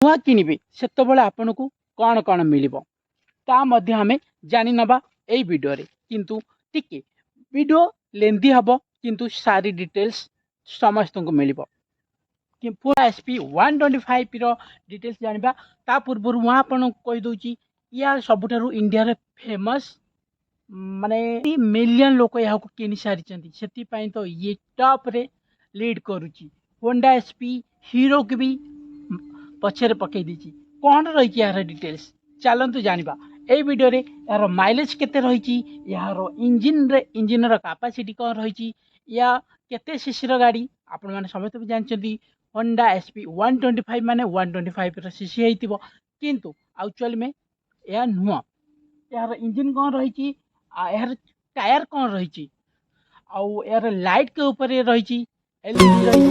नुआ किनिबे सेतबेले आपन को कौन कौन मिलिबो ता मध्य हमें जानि नबा एई वीडियो रे। किंतु टिके वीडियो लेंदी हबो किंतु सारी डिटेल्स समस्त को मिलिबो कि पूरा SP 125 रो डिटेल्स जानिबा। ता पूर्व वहाँ आपन कहि दोची या सबुठारु इंडिया रे फेमस माने मिलियन लोक यहाँ को किनि सारी से तो ये टॉप रे लीड करुची। होंडा SP हीरो के भी पछरे पकई दीची। कौन रही यार डिटेल्स चलतु जानिबा ए वीडियो रे। यार माइलेज केते रही, यार इंजिन रो कैपेसिटी कौन रही, या केते सीसी रो गाड़ी आपण माने समस्त भी जानचंती। होंडा SP 125 माने 125 रो सीसी हेतिबो किंतु एक्चुअल में या नुआ। यार इंजिन कौन रही, यार टायर कौन रही, आउ यार लाइट के ऊपर रही LED रही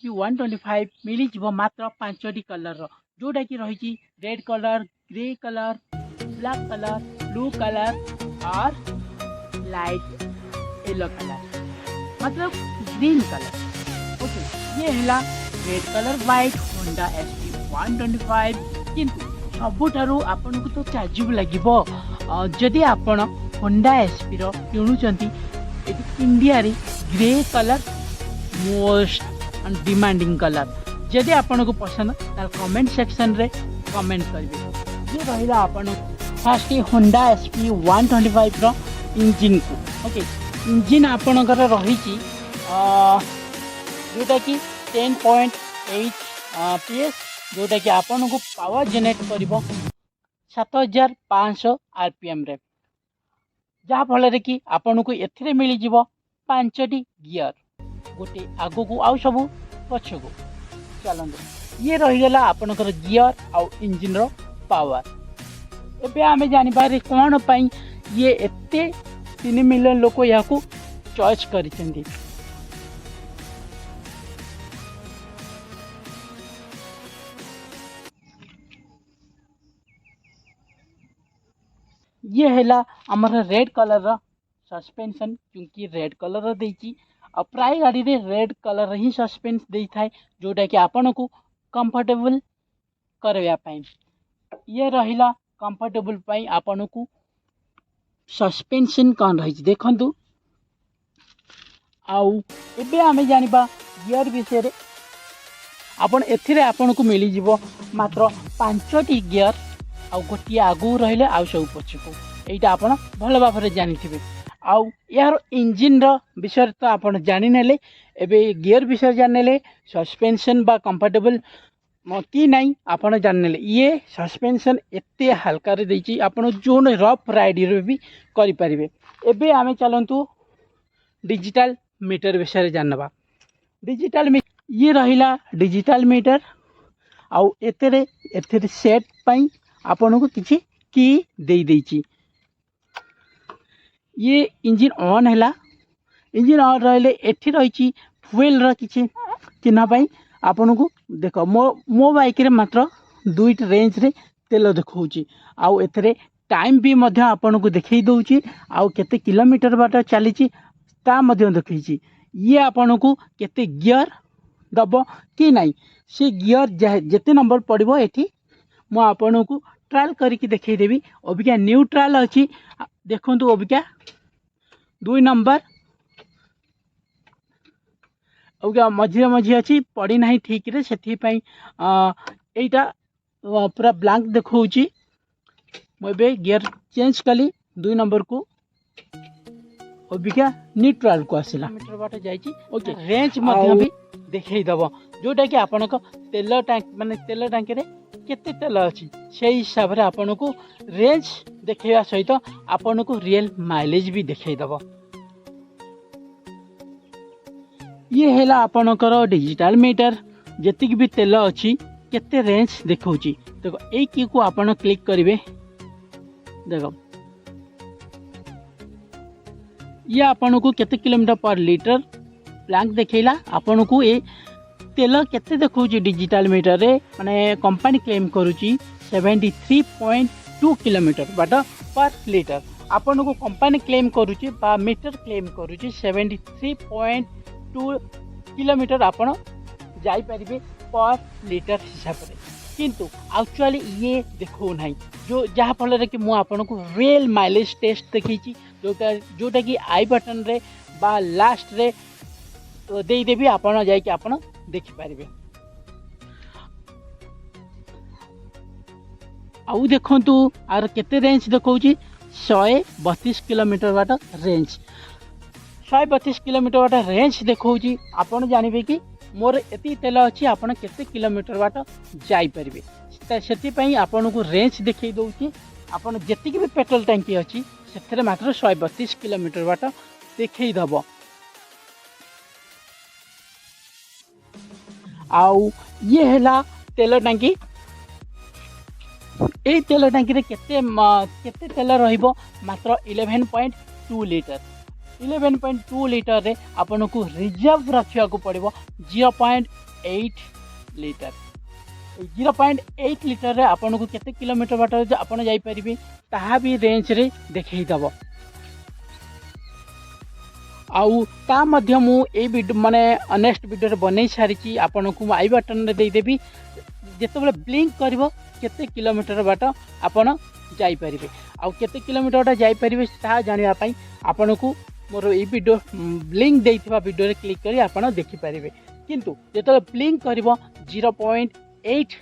कि 125 मिली जीव मात्र 5टी कलर जोटा कि रही red colour, grey colour, black colour, blue colour और लाइट येलो कलर मतलब ग्रीन कलर। ओके ये है red colour white Honda SP 125। किंतु सबुठारु आपन को तो चार्जिब लगिबो जदि आपन होंडा SP रो किणुचंती। इंडिया रे grey colour most demanding colour. जदि आपन को पसंद तार कमेंट सेक्शन रे कमेंट करिवे। ये रहिला आपन फर्स्ट होंडा SP 125 रो इंजिन को। ओके इंजिन आपन कर रही जोटा कि 10.8 PS जोटा कि आपन को पावर जनरेट करिवो 7500 RPM रे, जहाँ फल कि आपन को एथिरे मिली जीवो 5टी गियर, गोटे आगो को आउ सब पछ को। चलते ये रहीगला आपनकर गियर आउ इंजिन रो पावर। एबे आमे जानि बारे कोन पई ये एते 3 मिलियन लोक या को चॉइस करिसेंती। ये हैला हमर रेड कलर रो सस्पेंशन, क्योंकि रेड कलर देची और प्राय गाड़ी रे रेड कलर ही सस्पेंस दे थाए जोटा कि आपन को कंफर्टेबल करवा पाई। ये रहिला कंफर्टेबल पाई आपन को सस्पेंशन कौन रही देखंतु। आउ एबे आमे जानिबा गियर विषय रे। आपन एथिरे आपन को मिली जीवो मात्र 5टी गियर आउ गोटिए आगु रहिले आउ सब पछको। एटा आपन भल भाबरे जानिथिबे। आउ यार इंजिन रो विषय तो आपन जानि नेले। एबे गियर विषय जान नेले, सस्पेंशन बा कंफर्टेबल कि नहीं आपन जान नेले। ये सस्पेंशन एते हल्का रे देची आपन जोन रफ राइड रे भी करि परिबे। एबे आमे चलंतु डिजिटल मीटर विषय जानबा। डिजिटल ये रहिला डिजिटल मीटर आउ एतेरे सेट पई आपन को किछि की दे देची। ये इंजिन ऑन हैला, इंजिन ऑन रहले एठी रही फ्यूल रा किछि चिन्ह पाई आपन को देखो मो बाइक रे मात्र 2 रेंज रे तेल देखौची। आउ एथरे टाइम भी मध्य आपन को देखै दउची, आउ केते किलोमीटर बाट चलीची ता मध्य देखैची। ये आपन को केते गियर दबो कि नहीं से गियर जेते नंबर पड़िबो एठी मो आपन को ट्रायल करके देखै देबी। अबिका न्यूट्रल अछि देखंतु, अबिका 2 नंबर अबिका मझिरे मझी अछि पड़ी नहीं ठीक रे। सेथि पई एटा पूरा ब्लैंक देखौची। मो बे गियर चेंज कली 2 नंबर को, अबिका न्यूट्रल को आसिला मीटर बाट जाईची। ओके रेंज मध्य भी देखै दबो जोटा कि आपन को तेल टैंक माने तेल टैंक रे केते तेल अछि से हिसाब रे आपन को रेंज देखैया सहित आपन को रियल माइलेज भी देखै दबो। ये है आपणकर डिजिटल मीटर जी भी तेल अच्छी केते रेंज देखा देखो यही को आपण क्लिक करेंगे देख ये आपन को केते किलोमीटर पर लीटर प्लांक देखला आपन को ये तेल केते देखा डिजिटल मीटर रे माने कंपनी क्लेम करुच्ची 73.2 किलोमीटर बाट पर लीटर आपन को कंपनी क्लेम करुच्ची बा मीटर क्लेम करुच्ची 73.2 किलोमीटर आपन जाई परिबे पर लीटर हिसाब से किंतु एक्चुअली ये देखो ना जो जहाँ फल कि मुझे आपन को रियल माइलेज टेस्ट देखी जोटा कि आई बटन रे बा लास्ट रे देदेवी आपन जाकि आपन देखिपारे आउ देखु आर केते रेंज देखा 132 किलोमीटर बाट रेंज 132 किलोमीटर बाट रेंज देखा आपन जानवे कि मोर एति तेल अच्छी आपन केते किलोमीटर बाट जाई परिबे से आपन को रेंज देखई दउची आपन जति भी पेट्रोल टंकी अच्छी से मात्र 132 किलोमीटर बाट देखई दब आउ ये हैला तेल टांकी ए तेल टांकी रे केते तेल रहिबो मात्र 11.2 लीटर 11.2 लीटर रे आपन को रिजर्व रखा को पड़ो 0.8 लीटर 0.8 लीटर रे आपन को केते किलोमीटर बाट आपन जाई परिबे ताहा भी रेंज रे देखई दबो आउ ता मध्य मु ए वीडियो माने नेक्स्ट वीडियो रे बनै सारिची आपन को आई बटन रे दे देबी जेते बेले ब्लिंक करबो केते किलोमीटर बाट आपन जाई परिबे आउ केते किलोमीटर बाट जाई परिबे ता जानिया पई आपन को मोर ए वीडियो लिंक देइथिबा वीडियो रे क्लिक करी आपन देखि परिबे किंतु जेते ब्लिंक करबो 0.8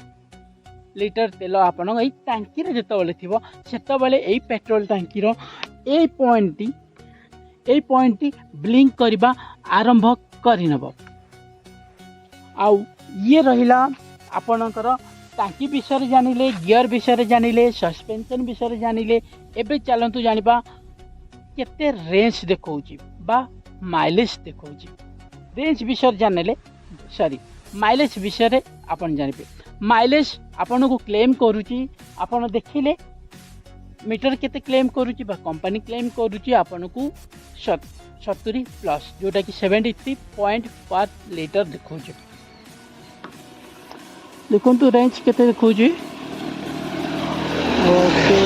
लीटर तेल आपन ए टांकी रे जेते बेले थिबो सेते बेले ए पेट्रोल टांकी रो ए पॉइंट ब्लिंक करबा आरंभ करि नबो आउ ये रहिला आपनकर टांकी विषय जानिले गियर विषय जानिले सस्पेंशन विषय जानिले एबे चलंतु जानिबा केते रेंज देखौची बा माइलेज देखौची रेंज विषय जानिले सॉरी माइलेज विषय आपन जानिबे माइलेज आपन को क्लेम करूची आपन देखिले मीटर केते क्लेम करूची बा कंपनी क्लेम करूची आपन को 70 प्लस जोटा कि 73 पॉइंट पर लीटर देखौची देखो रेंज केते देखौची ओके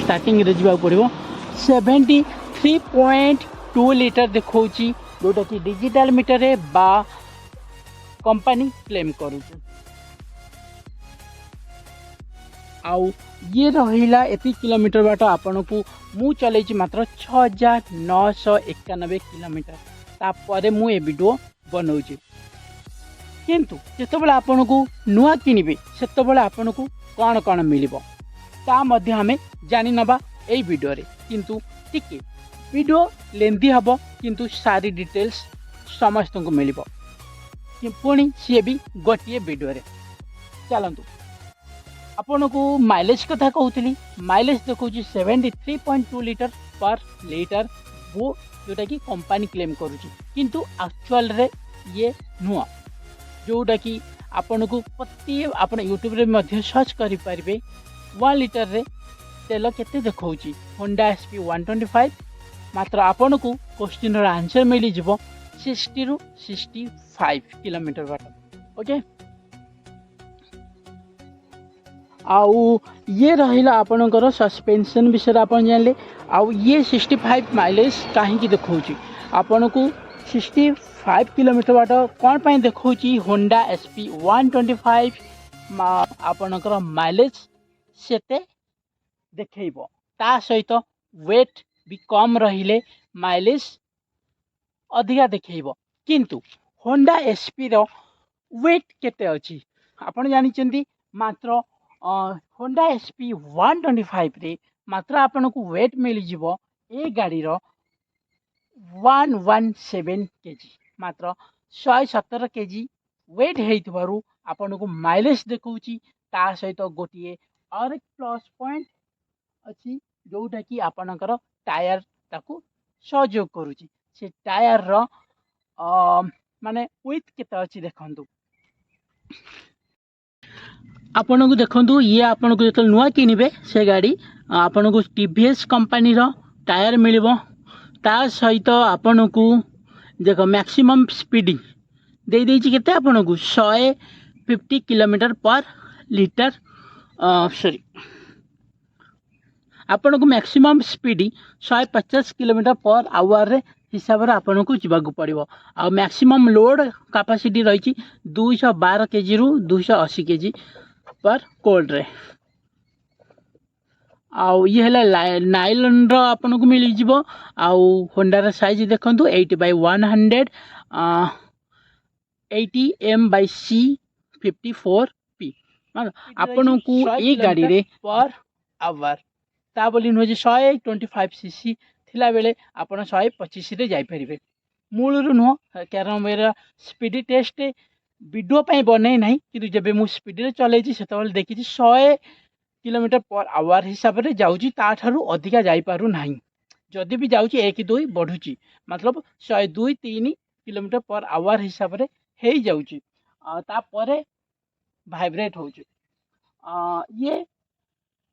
स्टार्टिंग रे जीवा पड़ो 73.2 लीटर देखौची जोटा कि डिजिटल मीटर रे बा कंपनी क्लेम करूची आउ ये रहिला एति किलोमीटर बाट आपन को मु चलै मात्र 6991 किलोमीटर तापर मु ए वीडियो बनौची किंतु जितेबाला आपन को नुआ किनिबे सेतेबाला आपन को कौन कौन मिलिबो ता मध्य हमें जानि नबा एई वीडियो रे किंतु टिके वीडियो लेंदी हबो किंतु सारी डिटेल्स समस्त को मिलिबो कि पुणी सी भी गोटे वीडियो रे चलतु आपन को माइलेज कथा कहूली माइलेज देखा 73.2 लीटर पर लीटर वो जोटा कि कंपनी क्लेम करुच्ची किंतु एक्चुअल रे ये नुआ जोटा कि आपन को प्रति आप यूट्यूब रे मध्य सर्च करि परिबे 1 लीटर रे तेल केते देखौची होंडा एसपी 125 मात्र आपन को क्वेश्चन रो आंसर मिली जिवो 60 रु 65 किलोमीटर बाट ओके आउ ये रहिला आपनकर सस्पेंशन विषय आपन जानले आउ ये 65 माइलेज कहीं देखौची आपन को 65 किलोमीटर बाट कौन पाई देखौची होंडा एसपी 125 आपनकर माइलेज सेते देखैबो ता सहित वेट भी कम रहिले माइलेज अधिका देखैबो किंतु होंडा एसपी रो वेट केते अछि आपन जानि चंदी मात्र होंडा एसपी 125 रे मात्र आपन को वेट मिली जिवो ए गाड़ी रो 117 केजी मात्र 117 केजी वेट हेइतबारु आपन को माइलेज देखौची ता सहित गोटिए और एक प्लस पॉइंट अछि जोटा कि आपनकर टायर ताकू सहयोग करूची से टायर रो माने विथ केते अछि देखंतु आपन को देखंतु ये आपन को जतल नुआ किनिबे से गाड़ी आपन को टीवीएस कंपनी रो टायर मिलिबो ता सहित आपन को देखो मैक्सिमम स्पीड दे देछि केते आपन को 150 किलोमीटर पर लीटर सॉरी आपन को maximum speed 150 kilometre per hour रे हिसाब रे आपन को जीवा पड़ो आ मैक्सिमम लोड कैपेसिटी रही 212 केजी रु 280 केजी पर कोल्ड रे आउ ये है नाइलन रो आपन को मिल जिवो आउ होंडा रा साइज देखंतु 80/100 80 M/C 54P आपन को ये गाड़ी रे पर आवर ता बोली नुह 125 सीसी थिला बेले आपण 125 रे जाई परिबे मूल रु नुह कारण मेरा स्पीड टेस्ट वीडियो पई बनै नाही कि जबे मु स्पीड रे चलै छी सेतबेले देखि 100 किलोमीटर पर आवर हिसाब रे जाउची ता थारु अधिका जाई पारु नाही जदि भी जाउची 1 2 बढ़ुची मतलब 102 3 किलोमीटर पर आवर हिसाब रे हेई जाउची ता परे वाइब्रेट होउची ये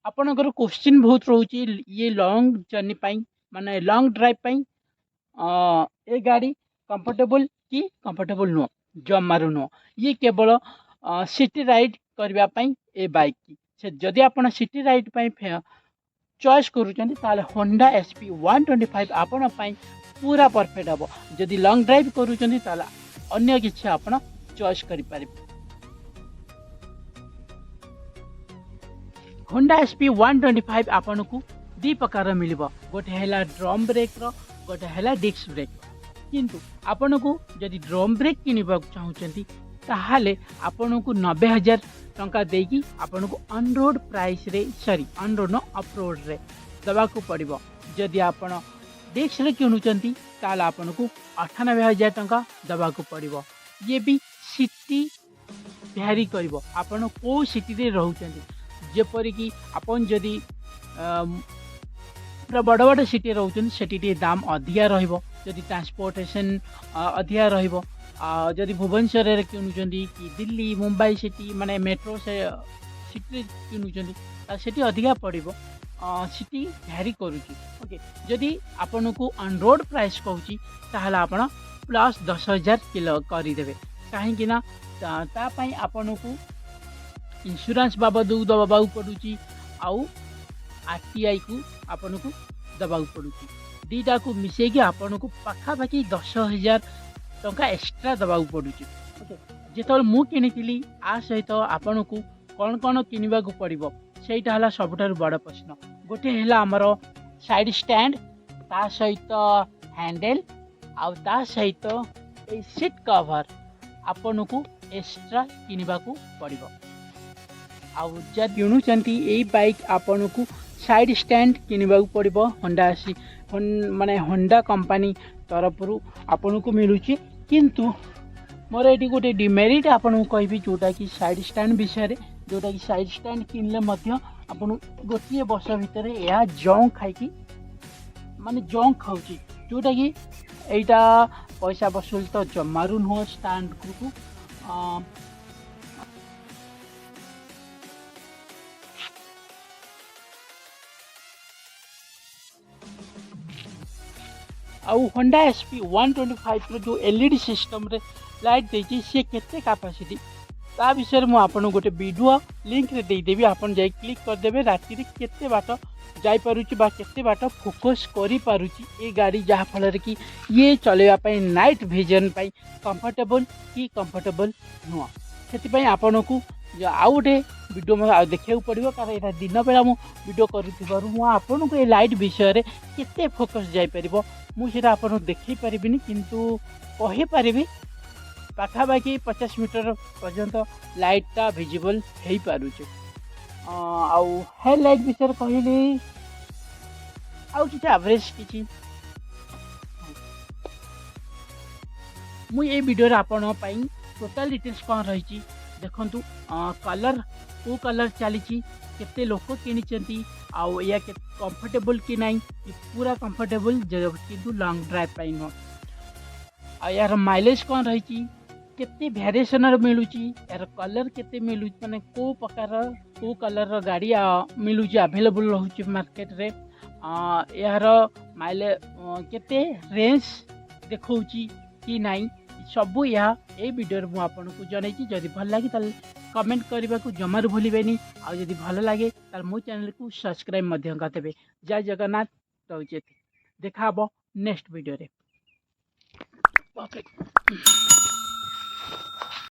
आपनकर क्वेश्चन बहुत रोचे ये लॉन्ग जर्नी पाई माने लॉन्ग ड्राइव पाई ए गाड़ी कंफर्टेबल कि कंफर्टेबल नुह जमारू नुह ये केवल सिटी राइड करबा पाई ए बाइक की से जदि आपण सिटी राइड पाई चॉइस करूचंती ताले होंडा SP 125 आपण पाई पूरा परफेक्ट हबो जदि लॉन्ग ड्राइव करूचंती ताले अन्य किछि आपण चॉइस करि पारिबे होंडा SP 125 आपन को दी प्रकार मिलिबो गोटे हैला ड्रम ब्रेक रो गोटे हैला डिस्क ब्रेक किंतु आपन को जदि ड्रम ब्रेक किनिबा चाहउचंती ताहाले आपन को 90,000 टंका देकी आपन को ऑन रोड प्राइस रे sorry on road no off road रे दबा को पड़िबो जदि आपन डिस्क रे किनुचंती ताले आपन को 98,000 टंका दबा को पड़िबो ये भी सिटी भ्यारी करिवो आपन को सिटी रे रहउचंती जेपरिक आपन जदि पूरा बड़ बड़ सिटी रोचन से दाम अधिका रहिबो जदि ट्रांसपोर्टेशन अधिका रहिबो जदि भुवनेश्वर रे किनुचंदी कि दिल्ली मुंबई सिटी माने मेट्रो से सिटी किनुचंदी सेठी अधिका पड़िबो सिटी भ्यारी करूची ओके जदि आपन को ऑन रोड प्राइस कहूची ताहला आपण प्लस 10,000 किलो करि देबे काहे कि ना ता पई आपन को इंश्योरेंस बाबद दबाऊ पड़ुची आउ RTI को आपन को दबाऊ पड़ुची दीटा को मिसे कि आपन को पाखा पाखी 10,000 टंका एक्स्ट्रा दबाऊ पड़ुची ओके जेतल मु किनितिली आ सहित आपन को कोन कोन किनिबा को पड़िबो सेटा हला सबठार बड़ प्रश्न गोटे हला हमरो साइड स्टैंड ता सहित हैंडल आउ ता सहित ए सीट कवर आपन को एक्स्ट्रा किनिबा को पड़िबो आउ जब किणुचंती ए बाइक आपन को साइड स्टैंड किनिबा पड़िबो होंडा माने होंडा कंपनी तरफ आपन को मिलुची किंतु मोर एटी गोटे डिमेरिट आपन को कहबी जोटा कि साइड स्टैंड विषय जोटा कि साइड स्टैंड किनले मध्य आपन गोटे वर्ष भितर या जंग खाई माने जंग खाऊची जोटा कि एटा पैसा वसूल तो जमारू नुह स्टैंड को आउ होंडा SP 125 रो जो LED सिस्टम रे लाइट देछि से केते कैपेसिटी ता विषय मु आपन गोटे वीडियो लिंक रे दे देबी आपन जाई क्लिक कर देबे राति रे केते बाट जाई पारुची बा केते बाट फोकस करि पारुची ए गाड़ी जहा फल रे कि ये चलेवा पई नाइट विजन पई कंफर्टेबल की कंफर्टेबल नुआ सेति पई आपन को आउ गोटे वीडियो में देखा पड़ो कारण यहाँ दिन बेला मु वीडियो करूँ आपन को लाइट विषय रे केते फोकस जाई परिबो मुझे आपन देखई पारिबिनी किंतु कहि पारिबी पाखापाखि 50 मीटर पर्यंत लाइटा विजिबल हो पारुचे आउ हेडलाइट विषय कहली आउ कि एवरेज कि मुझे वीडियो आपन टोटल डिटेल्स कौन रही देखंतु कलर को कलर चली केते लोक किनी आउ या कंफर्टेबल कि नहीं पूरा कंफर्टेबल किंतु लॉन्ग ड्राइव पाई नुह आ यार माइलेज कौन रही केते वेरिएशन मिलूची यार कलर केते मिलू माने को प्रकार को कलर गाड़ी मिलूची अवेलेबल रहूची मार्केट रे यार माइले केते रेंज देखौची कि नाही सबू यह ए वीडियो मु आपको जनईची जदि भल लगे ताल कमेंट करने को जमार भूलें आ जदि भल लगे ताल मो चैनल को सब्सक्राइब करदेवे। जय जगन्नाथ रोचे देखा नेक्स्ट वीडियो रे।